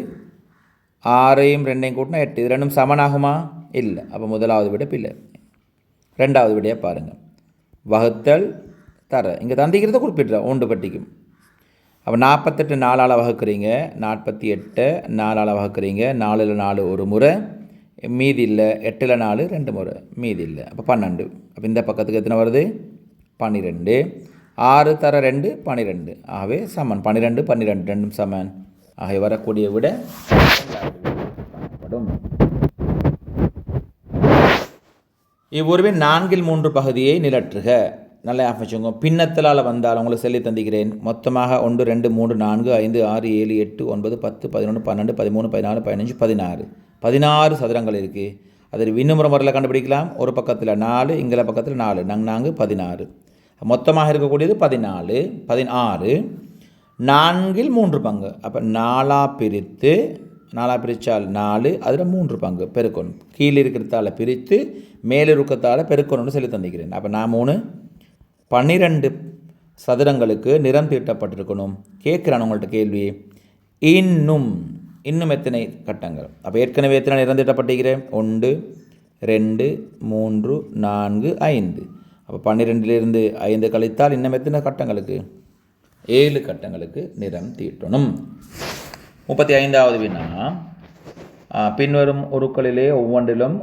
6ஐயும் 2ஐயும் கூட்டினா 8. இது ரெண்டும் சமனாகுமா? இல்லை. அப்போ முதலாவது விட பிள்ளை. ரெண்டாவது விடையை பாருங்கள். வகுத்தல் தர இங்கே தந்திக்கிறத குறிப்பிட்ற ஒன்று பட்டிக்கும். அப்போ 48 4ஆல் வகுக்கிறீங்க, 48 4ஆல் வகுக்கிறீங்க, 4ல் 4 ஒரு முறை, மீதி இல்லை. 8ல் 4 2 முறை, மீதி இல்லை. அப்போ 12. அப்போ இந்த பக்கத்துக்கு எத்தனை வருது? 12. 6 தர 2 12. ஆகவே சமன் 12 12 ரெண்டும் சமன். ஆகவே வரக்கூடிய விட காணப்படும். இவ்வுருவே 4/3 பகுதியை நிலற்றுக. நல்லா ஆஃபச்சுங்க. பின்னத்தலால் வந்தால் உங்களுக்கு சொல்லி தந்திக்கிறேன். மொத்தமாக 1 2 3 4 5 6 7 8 9 10 11 12 13 14 15 16 16 சதுரங்கள் இருக்குது. அதில் விண்ணுமுறை முறையில் கண்டுபிடிக்கலாம். ஒரு பக்கத்தில் 4, இங்கே பக்கத்தில் 4, 4 16. மொத்தமாக இருக்கக்கூடியது 14 16 4/3 பங்கு. அப்போ 4ஆக பிரித்து 4ஆக பிரித்தால் 4, அதில் 3 பங்கு பெருக்கணும். கீழே இருக்கிறதால பிரித்து மேலே இருக்கத்தால் பெருக்கணும்னு சொல்லி தந்திக்கிறேன். அப்போ நான் 3 12 சதுரங்களுக்கு நிறம் தீட்டப்பட்டிருக்கணும். கேட்குறான் உங்கள்கிட்ட கேள்வி. இன்னும் எத்தனை கட்டங்கள்? அப்போ ஏற்கனவே எத்தனை நிறம் தீட்டப்பட்டிருக்கிறேன்? 1 2 3 4 5. அப்போ 12லிருந்து 5 கழித்தால் இன்னும் எத்தனை கட்டங்களுக்கு? 7 கட்டங்களுக்கு நிறம் தீட்டணும். 35வது வினா. பின்வரும் உருக்களிலே ஒவ்வொன்றிலும்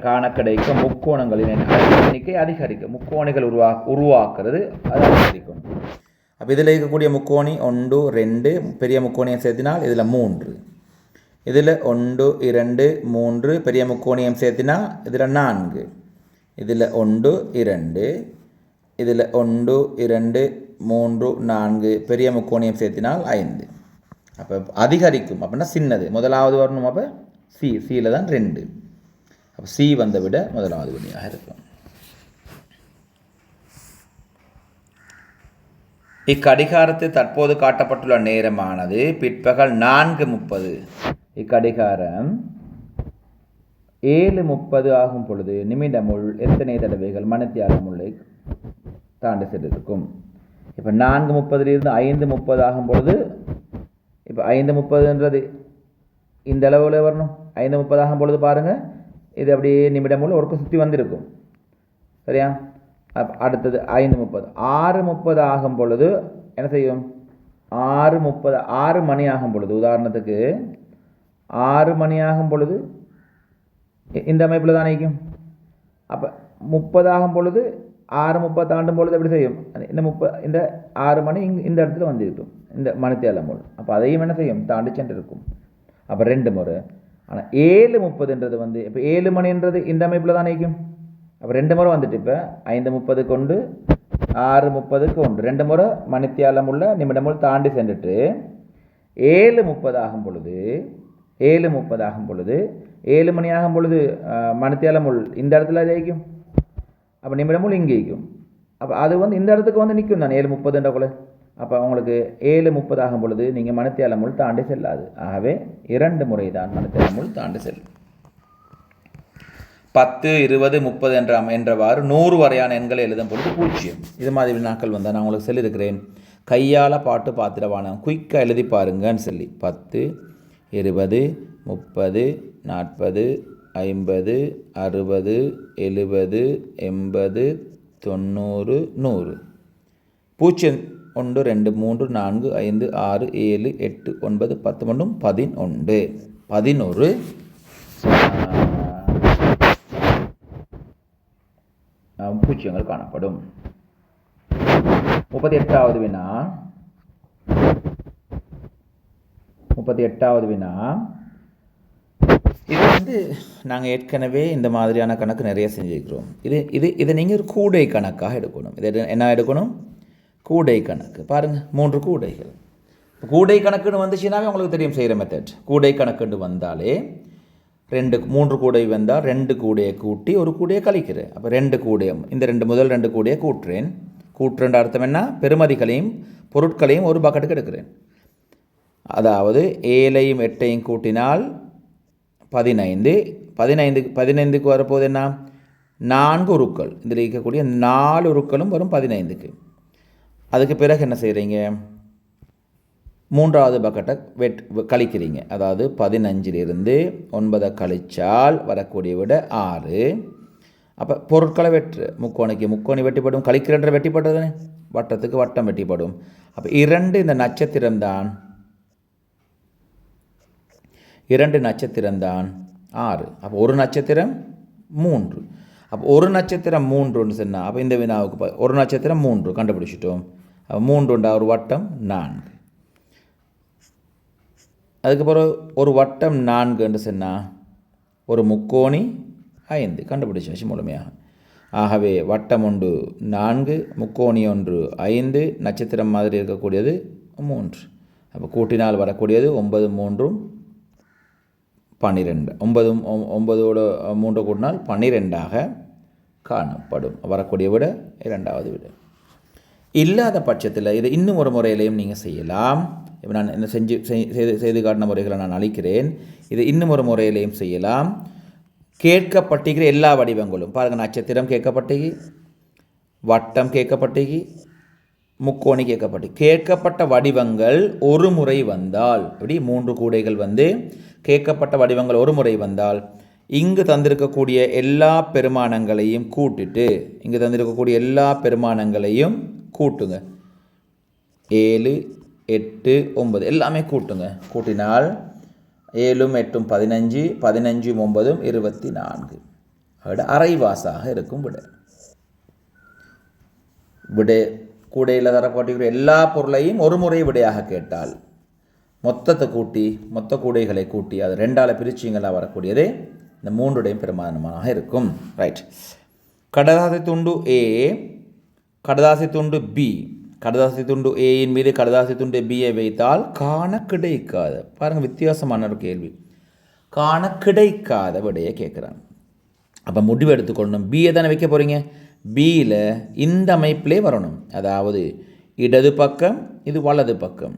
காண கிடைக்கும் முக்கோணங்களின் எண்ணிக்கை அதிகரிக்கும். முக்கோணிகள் உருவாக்குறது அது அதிகரிக்கும். அப்போ இதில் இருக்கக்கூடிய முக்கோணி 1 2 பெரிய முக்கோணியம் சேர்த்தினால் இதில் 3, இதில் 1 2 3 பெரிய முக்கோணியம் சேர்த்தினா இதில் 4, இதில் 1 2 இதில் 1 2 3 4 பெரிய முக்கோணியம் சேர்த்தினால் 5. அப்போ அதிகரிக்கும் அப்படின்னா சின்னது முதலாவது வரணும். அப்போ சியில் தான் 2. அப்போ சி வந்த விட முதலாவது விடையாக இருக்கும். இக்கடிகாரத்தில் தற்போது காட்டப்பட்டுள்ள நேரமானது பிற்பகல் 4:30. இக்கடிகாரம் 7:30 ஆகும் பொழுது நிமிடமுள் எத்தனை தடவைகள் மணித்தியாலமுள்ளை தாண்டி சென்றிருக்கும்? இப்போ 4:30 5:30 ஆகும் பொழுது, இப்போ 5:30ன்றது இந்த அளவில் வரணும். 5:30 ஆகும் பொழுது பாருங்கள், இது அப்படியே நிமிடமுள்ள ஒருக்கு சுற்றி வந்திருக்கும். சரியா? அடுத்தது 5:30 6:30 ஆகும் பொழுது என்ன செய்யும்? 6:30 6 மணி ஆகும் பொழுது, உதாரணத்துக்கு 6 மணி ஆகும் பொழுது இந்த அமைப்பில் தான் நிற்கும். அப்போ 30 ஆகும் பொழுது 6:30 தாண்டும் பொழுது எப்படி செய்யும்? இந்த 6 மணி இந்த இடத்துல வந்திருக்கும், இந்த மணித்தியாலம் போல். அப்போ அதையும் என்ன செய்யும்? தாண்டி சென்று இருக்கும். அப்போ 2 முறை. ஆனால் 7:30ன்றது வந்து இப்போ 7 மணின்றது இந்த அமைப்பில் தான் நிற்கும். அப்போ 2 முறை வந்துட்டு இப்போ 5:30க்கு ஒன்று 6:30க்கு ஒன்று 2 முறை மணித்தியாலம் உள்ள நிமிடமுள் தாண்டி சென்றுட்டு 7:30 ஆகும் பொழுது 7:30 ஆகும் பொழுது 7 மணி ஆகும் பொழுது மணித்தியாலம் உள் இந்த இடத்துல ஜெயிக்கும். அப்போ நிமிடமுள் இங்கே இருக்கும். அப்போ அது வந்து இந்த இடத்துக்கு வந்து நிற்கும் தான் 7:30ன்றக்குள்ள. அப்போ உங்களுக்கு 7:30 ஆகும் பொழுது நீங்கள் மணித்தியாலமுள் தாண்டி செல்லாது. ஆகவே 2 முறை தான் மணித்தியாலமுள் தாண்டி செல்லும். 10 20 30 என்றவாறு 100 வரையான எண்களை எழுதும் பொழுது 0. இது மாதிரி வினாக்கள் வந்தால் நான் உங்களுக்கு சொல்லியிருக்கிறேன். கையால் பாட்டு பாத்திரவான குயிக்காக எழுதி பாருங்கன்னு சொல்லி 10 20 30 40 50 60 70 80 90 100 0 1 2 3 4 5 6 7 8 9 10 மற்றும் 11 பூஜ்ஜியங்கள் காணப்படும். 38வது வினா. 38வது வினா. இது வந்து நாங்கள் ஏற்கனவே இந்த மாதிரியான கணக்கு நிறைய செஞ்சுருக்கிறோம். இதை நீங்கள் ஒரு கூடை கணக்காக எடுக்கணும். இது என்ன எடுக்கணும்? கூடை கணக்கு. பாருங்கள், 3 கூடைகள். கூடை கணக்குன்னு வந்துச்சுன்னாவே உங்களுக்கு தெரியும் செய்கிற மெத்தட். கூடை கணக்குன்னு வந்தாலே 3 கூடை வந்தால் 2 கூடையை கூட்டி ஒரு கூடையை கழிக்கிறேன். அப்போ 2 கூடையும் இந்த முதல் 2 கூடையை கூட்டுறேன் அர்த்தம் என்ன? பெறுமதிகளையும் பொருட்களையும் ஒரு பக்கெட்டுக்கு எடுக்கிறேன். அதாவது 7ஐயும் 8ஐயும் கூட்டினால் 15. 15க்கு வரப்போது என்ன? 4 உருக்கள். இதில் இருக்கக்கூடிய 4 உருக்களும் வரும் 15க்கு. அதுக்கு பிறகு என்ன செய்கிறீங்க? 3வது பக்கெட்டை கழிக்கிறீங்க. அதாவது 15லிருந்து 9 கழிச்சால் வரக்கூடிய விட 6. அப்போ பொருட்களை வெற்று முக்கோணிக்கு முக்கோணி வெட்டிப்படும், கழிக்கிறன்ற வெட்டிப்பட்டதுன்னு வட்டத்துக்கு வட்டம் வெட்டிப்படும். அப்போ 2 இந்த நட்சத்திரம்தான் 2 நட்சத்திரம்தான் 6. அப்போ ஒரு நட்சத்திரம் 3. அப்போ ஒரு நட்சத்திரம் 3ன்னு சொன்னால் அப்போ இந்த வினாவுக்கு ஒரு நட்சத்திரம் 3 கண்டுபிடிச்சிட்டோம். அப்போ 3 ஒரு வட்டம் 4. அதுக்கப்புறம் ஒரு வட்டம் 4ன்னு சொன்னால் ஒரு முக்கோணி 5 கண்டுபிடிச்சாச்சு முழுமையாக. ஆகவே வட்டம் ஒன்று 4, முக்கோணி ஒன்று 5, நட்சத்திரம் மாதிரி இருக்கக்கூடியது 3. அப்போ கூட்டினால் வரக்கூடியது 9 3 12. 9 3 கூட்டினால் 12 காணப்படும். வரக்கூடிய விட 2வது விட. இல்லாத பட்சத்தில் இதை இன்னும் ஒரு முறையிலையும் நீங்கள் செய்யலாம். இப்போ நான் என்ன செய்து காட்டின முறைகளை நான் அளிக்கிறேன். இதை இன்னும் ஒரு முறையிலையும் செய்யலாம். கேட்கப்பட்டிருக்கிற எல்லா வடிவங்களும் பாருங்கள், நட்சத்திரம் கேட்கப்பட்டிகி, வட்டம் கேட்கப்பட்டிகி, முக்கோணி கேட்கப்பட்ட வடிவங்கள் ஒரு முறை வந்தால், இப்படி 3 கூடைகள் வந்து கேட்கப்பட்ட வடிவங்கள் ஒரு முறை வந்தால் இங்கு தந்திருக்கக்கூடிய எல்லா பெருமானங்களையும் கூட்டிட்டு இங்கு தந்திருக்கக்கூடிய எல்லா பெருமானங்களையும் கூட்டுங்க. 7 8 9 எல்லாமே கூட்டுங்க. கூட்டினால் 7 8 15, 15 9 24. விட அரைவாசாக இருக்கும். விட கூடையில் தரப்பட்டிருக்கிற எல்லா பொருளையும் ஒரு முறை விடையாக கேட்டால் மொத்த கூடைகளை கூட்டி அது 2ஆல் பிரிச்சிங்களாக வரக்கூடியதே இந்த 3 பெருமானமாக இருக்கும். ரைட். கடதாசி துண்டு A, கடதாசி துண்டு B. கடதாசி துண்டு ஏயின் மீது கடதாசி துண்டு பியை வைத்தால் காண கிடைக்காத, பாருங்கள் வித்தியாசமான ஒரு கேள்வி, காண கிடைக்காத விடையை கேட்குறாங்க. அப்போ முடிவு எடுத்துக்கொள்ளணும். பியை தானே வைக்க போகிறீங்க. பியில் இந்த அமைப்பிலே வரணும். அதாவது இடது பக்கம், இது வலது பக்கம்.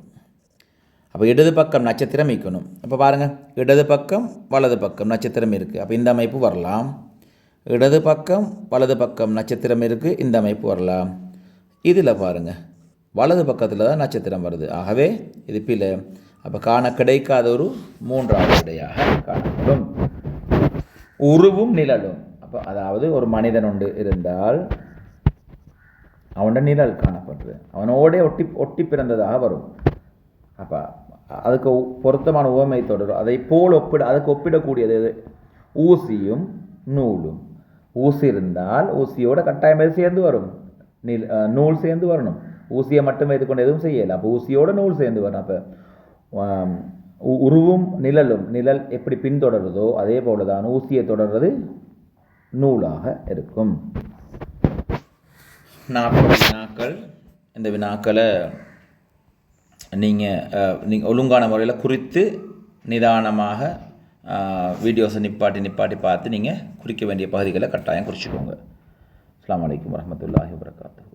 அப்போ இடது பக்கம் நட்சத்திரம் வைக்கணும். அப்போ பாருங்கள், இடது பக்கம் வலது பக்கம் நட்சத்திரம் இருக்குது. அப்போ இந்த அமைப்பு வரலாம். இடது பக்கம் வலது பக்கம் நட்சத்திரம் இருக்குது, இந்த அமைப்பு வரலாம். இதில் பாருங்கள், வலது பக்கத்தில் தான் நட்சத்திரம் வருது. ஆகவே இது பிழை. அப்போ காண கிடைக்காத ஒரு 3வது விடையாக காணப்படும். உருவும் நிழலும். அப்போ அதாவது ஒரு மனிதன் ஒன்று இருந்தால் அவனோட நிழல் காணப்படுது, அவனோட ஒட்டி பிறந்ததாக வரும். அப்போ அதுக்கு பொருத்தமான உவமை தொடரும். அதை போல் அதுக்கு ஒப்பிடக்கூடியது ஊசியும் நூலும். ஊசி இருந்தால் ஊசியோட கட்டாயம் சேர்ந்து வரும், நூல் சேர்ந்து வரணும். ஊசியை மட்டுமே இது கொண்டு எதுவும் செய்யலை. அப்போ ஊசியோட நூல் சேர்ந்து வரணும். அப்போ உருவும் நிழலும், நிழல் எப்படி பின்தொடருதோ அதே போல தான் ஊசியை தொடர்றது நூலாக இருக்கும். 40 வினாக்கள். இந்த வினாக்களை நீங்கள் ஒழுங்கான முறையில் குறித்து நிதானமாக வீடியோஸை நிப்பாட்டி பார்த்து நீங்கள் குறிக்க வேண்டிய பகுதிகளை கட்டாயம் குறிச்சிக்கோங்க. அஸ்ஸலாமு அலைக்கும் வரஹ்மத்துல்லாஹி வபரகாத்துஹு.